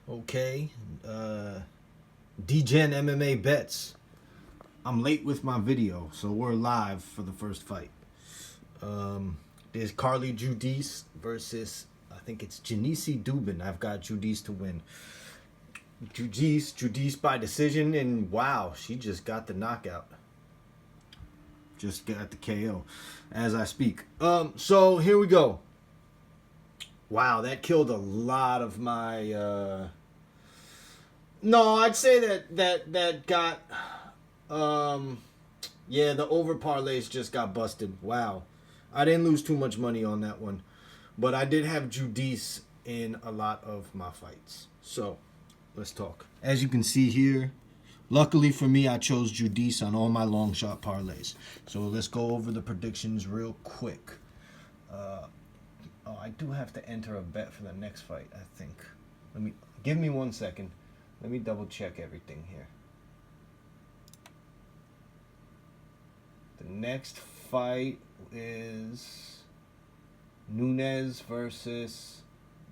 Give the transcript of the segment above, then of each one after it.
Okay. DGen MMA bets. I'm late with my video, so we're live for the first fight. There's Carly Judice versus, I think it's Janice Dubin. I've got Judice to win. Judice by decision, and wow, she just got the knockout. Just got the KO as I speak. So here we go. Wow, that killed a lot of my. No, I'd say that got. Yeah, the over parlays just got busted. Wow, I didn't lose too much money on that one, but I did have Judice in a lot of my fights. So let's talk. As you can see here, luckily for me, I chose Judice on all my long shot parlays. So let's go over the predictions real quick. I do have to enter a bet for the next fight, I think. Give me 1 second. Let me double check everything here. The next fight is Nunes versus.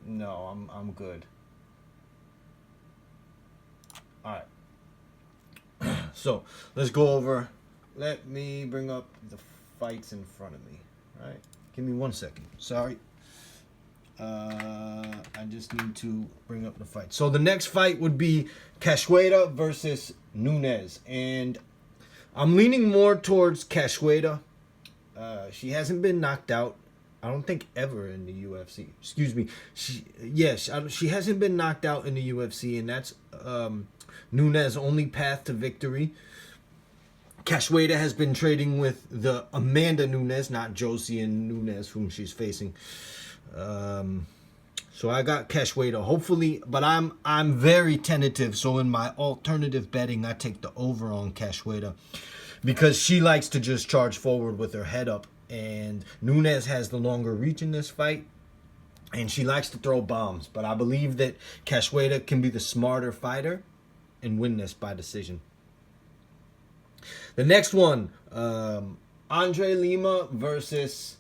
No, I'm good. All right. So let's go over. Let me bring up the fights in front of me. All right. Give me 1 second. Sorry. I just need to bring up the fight. So the next fight would be Cachoeira versus Nunes, and I'm leaning more towards Cachoeira. She hasn't been knocked out, I don't think, ever in the UFC. Excuse me. She hasn't been knocked out in the UFC, and that's Nunes' only path to victory. Cachoeira has been trading with the Amanda Nunes, not Josie Nunes, whom she's facing. So I got Cachoeira, hopefully, but I'm very tentative. So in my alternative betting, I take the over on Cachoeira because she likes to just charge forward with her head up, and Nunes has the longer reach in this fight, and she likes to throw bombs. But I believe that Cachoeira can be the smarter fighter and win this by decision. The next one, Andre Lima versus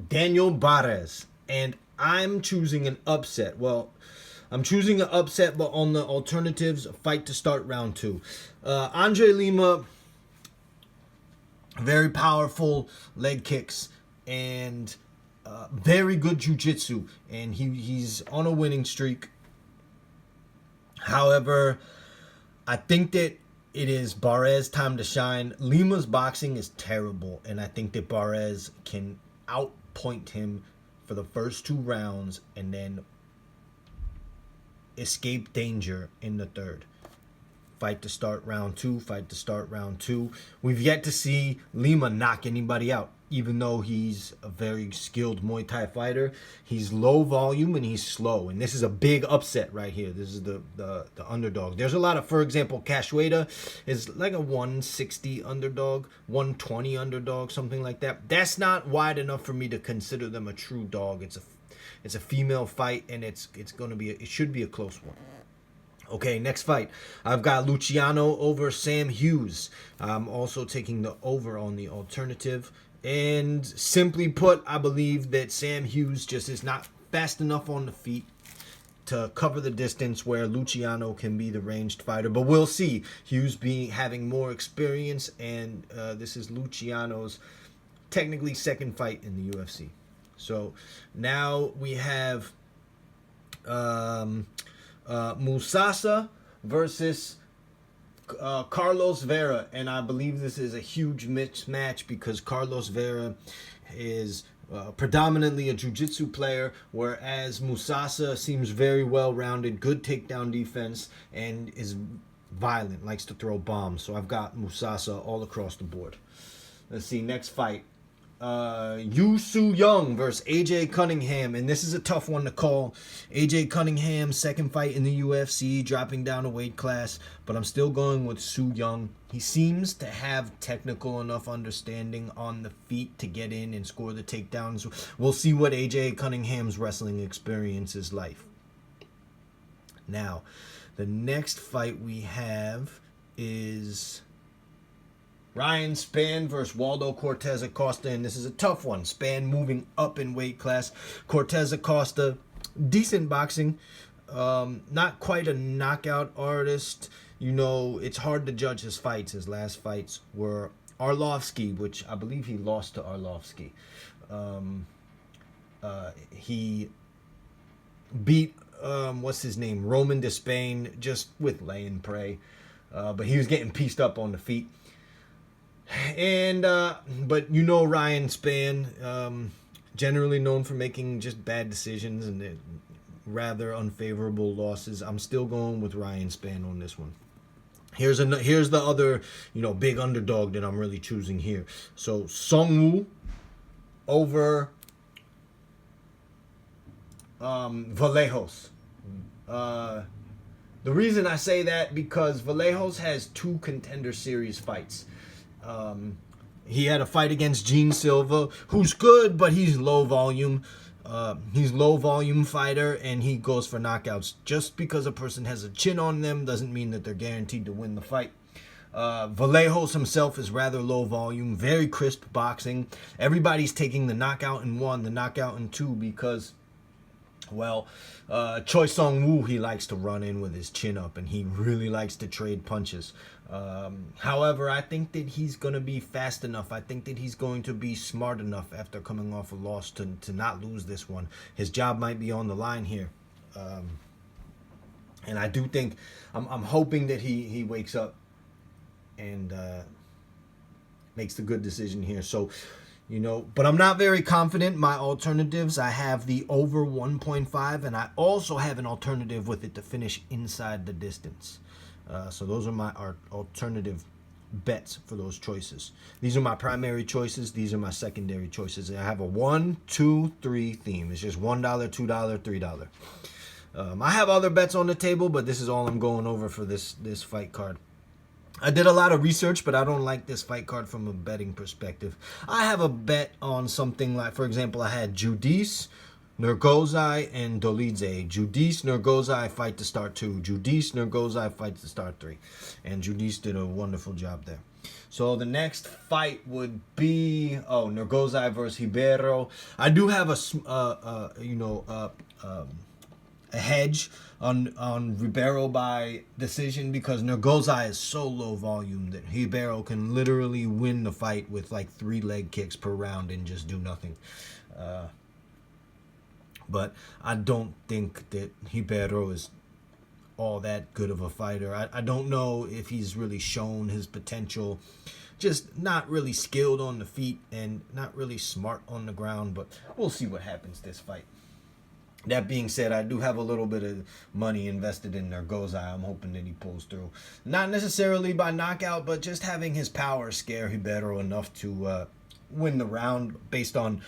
Daniel Barres, and I'm choosing an upset. Well, I'm choosing an upset, but on the alternatives, fight to start round 2. Andre Lima, very powerful leg kicks and very good jiu-jitsu, and he's on a winning streak. However, I think that it is Barres' time to shine. Lima's boxing is terrible, and I think that Barres can outpoint him for the first 2 rounds and then escape danger in the third. Fight to start round 2, fight to start round 2. We've yet to see Lima knock anybody out, even though he's a very skilled Muay Thai fighter. He's low volume and he's slow, and this is a big upset right here. This is the underdog. There's a lot of, for example, Cachoeira is like a 160 underdog, 120 underdog, something like that. That's not wide enough for me to consider them a true dog. It's a female fight, and it should be a close one. Okay, next fight. I've got Luciano over Sam Hughes. I'm also taking the over on the alternative. And simply put, I believe that Sam Hughes just is not fast enough on the feet to cover the distance where Luciano can be the ranged fighter. But we'll see. Hughes having more experience, and this is Luciano's technically second fight in the UFC. So now we have Musasa versus Carlos Vera, and I believe this is a huge mismatch because Carlos Vera is predominantly a jiu-jitsu player, whereas Musasa seems very well-rounded, good takedown defense, and is violent, likes to throw bombs. So I've got Musasa all across the board. Let's see, next fight. Yu Su Young versus AJ Cunningham, and this is a tough one to call. AJ Cunningham, second fight in the UFC, dropping down a weight class, but I'm still going with Su Young. He seems to have technical enough understanding on the feet to get in and score the takedowns. We'll see what AJ Cunningham's wrestling experience is like. Now, the next fight we have is Ryan Spann versus Waldo Cortez Acosta, and this is a tough one. Spann moving up in weight class. Cortez Acosta, decent boxing. Not quite a knockout artist. You know, it's hard to judge his fights. His last fights were Arlovsky, which I believe he lost to Arlovsky. He beat what's his name, Roman Despain, just with lay and pray. But he was getting pieced up on the feet. And but you know, Ryan Spann, generally known for making just bad decisions and rather unfavorable losses. I'm still going with Ryan Spann on this one. Here's the other, you know, big underdog that I'm really choosing here. So Sung Woo over Vallejos. The reason I say that, because Vallejos has 2 Contender Series fights. He had a fight against Gene Silva, who's good, but he's low volume. He's low volume fighter, and he goes for knockouts. Just because a person has a chin on them doesn't mean that they're guaranteed to win the fight. Vallejos himself is rather low volume, very crisp boxing. Everybody's taking the knockout in 1, the knockout in 2, because, well, Choi Sung-woo, he likes to run in with his chin up, and he really likes to trade punches. However, I think that he's going to be fast enough. I think that he's going to be smart enough after coming off a loss to not lose this one. His job might be on the line here. And I do think, I'm hoping that he wakes up and makes the good decision here. So, you know, but I'm not very confident. My alternatives, I have the over 1.5, and I also have an alternative with it to finish inside the distance. So those are my alternative bets for those choices. These are my primary choices. These are my secondary choices. I have a 1, 2, 3 theme. It's just $1, $2, $3. I have other bets on the table, but this is all I'm going over for this fight card. I did a lot of research, but I don't like this fight card from a betting perspective. I have a bet on something like, for example, I had Judice, Nurgozai, and Dolidze. Judice, Nurgozai fight to start 2. Judice, Nurgozai fight to start 3. And Judice did a wonderful job there. So the next fight would be, Nurgozai versus Ribeiro. I do have a hedge on Ribeiro by decision, because Nurgozai is so low volume that Ribeiro can literally win the fight with like 3 leg kicks per round and just do nothing. But I don't think that Ribeiro is all that good of a fighter. I don't know if he's really shown his potential. Just not really skilled on the feet and not really smart on the ground. But we'll see what happens this fight. That being said, I do have a little bit of money invested in Nurgozai. I'm hoping that he pulls through. Not necessarily by knockout, but just having his power scare Ribeiro enough to win the round based on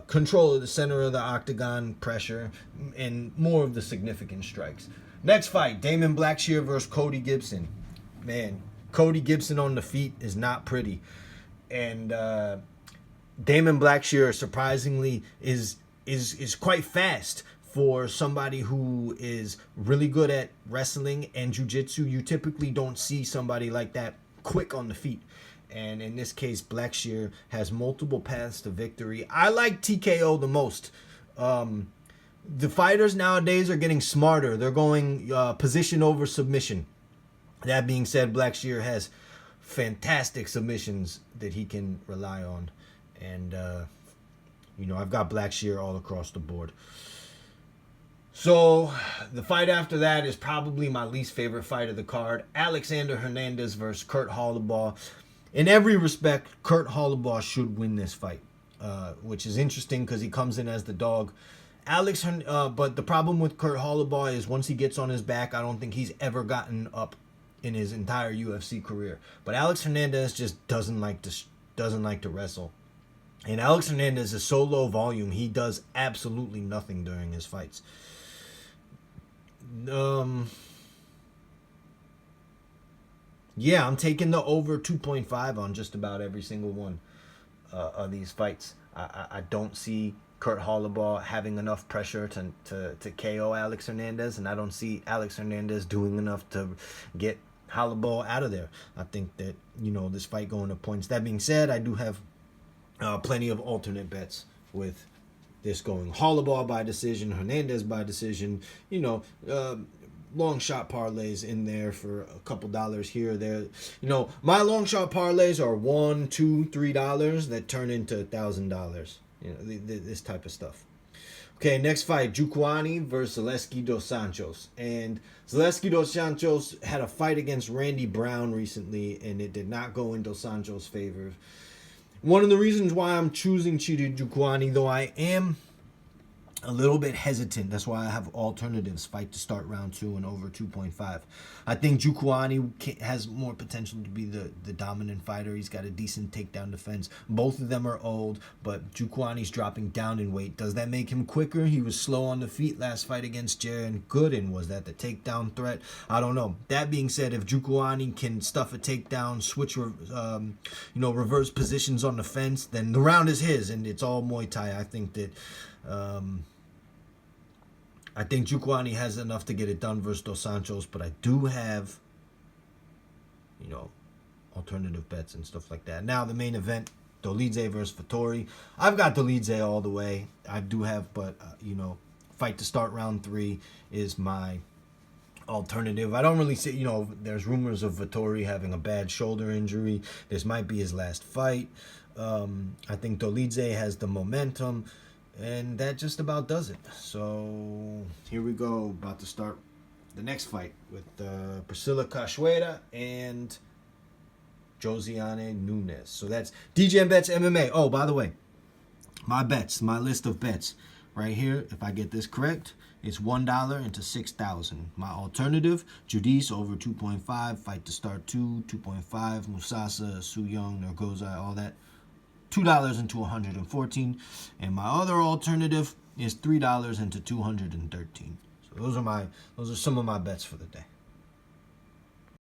control of the center of the octagon, pressure, and more of the significant strikes. Next fight, Damon Blackshear versus Cody Gibson. Man, Cody Gibson on the feet is not pretty. And Damon Blackshear, surprisingly, is quite fast for somebody who is really good at wrestling and jiu-jitsu. You typically don't see somebody like that quick on the feet. And in this case, Blackshear has multiple paths to victory. I like TKO the most. The fighters nowadays are getting smarter. They're going position over submission. That being said, Blackshear has fantastic submissions that he can rely on. And, I've got Blackshear all across the board. So, the fight after that is probably my least favorite fight of the card. Alexander Hernandez versus Kurt Holobaugh. In every respect, Kurt Holobaugh should win this fight, which is interesting because he comes in as the dog. But the problem with Kurt Holobaugh is once he gets on his back, I don't think he's ever gotten up in his entire UFC career. But Alex Hernandez just doesn't like to wrestle. And Alex Hernandez is so low volume, he does absolutely nothing during his fights. Yeah, I'm taking the over 2.5 on just about every single one of these fights. I don't see Kurt Holobaugh having enough pressure to KO Alex Hernandez, and I don't see Alex Hernandez doing enough to get Holobaugh out of there. I think that, this fight going to points. That being said, I do have plenty of alternate bets with this going Holloway by decision, Hernandez by decision, long shot parlays in there for a couple dollars here or there. My long shot parlays are $1, $2, $3 that turn into $1,000. This type of stuff. Okay, next fight, Jukwani versus Zaleski dos Santos. And Zaleski dos Santos had a fight against Randy Brown recently, and it did not go in dos Santos' favor. One of the reasons why I'm choosing Chidi Jukwani, though I am a little bit hesitant. That's why I have alternatives. Fight to start round 2 and over 2.5. I think Jukwani has more potential to be the dominant fighter. He's got a decent takedown defense. Both of them are old, but Jukwani's dropping down in weight. Does that make him quicker? He was slow on the feet last fight against Jaron Gooden. Was that the takedown threat? I don't know. That being said, if Jukwani can stuff a takedown, switch, reverse positions on the fence, then the round is his, and it's all Muay Thai. I think that. I think Jukwani has enough to get it done versus dos Santos, but I do have, alternative bets and stuff like that. Now, the main event, Dolidze versus Vettori. I've got Dolidze all the way. I do have, but, fight to start round 3 is my alternative. I don't really see, there's rumors of Vettori having a bad shoulder injury. This might be his last fight. I think Dolidze has the momentum. And that just about does it. So here we go. About to start the next fight with Priscilla Cachoeira and Josiane Nunes. So that's DJ Bets MMA. Oh, by the way, my list of bets right here. If I get this correct, it's $1 into 6,000. My alternative: Judice over 2.5. Fight to start 2.5. Musasa, Su Young, Nergoza, all that. $2 into 114, and my other alternative is $3 into 213. So those are some of my bets for the day.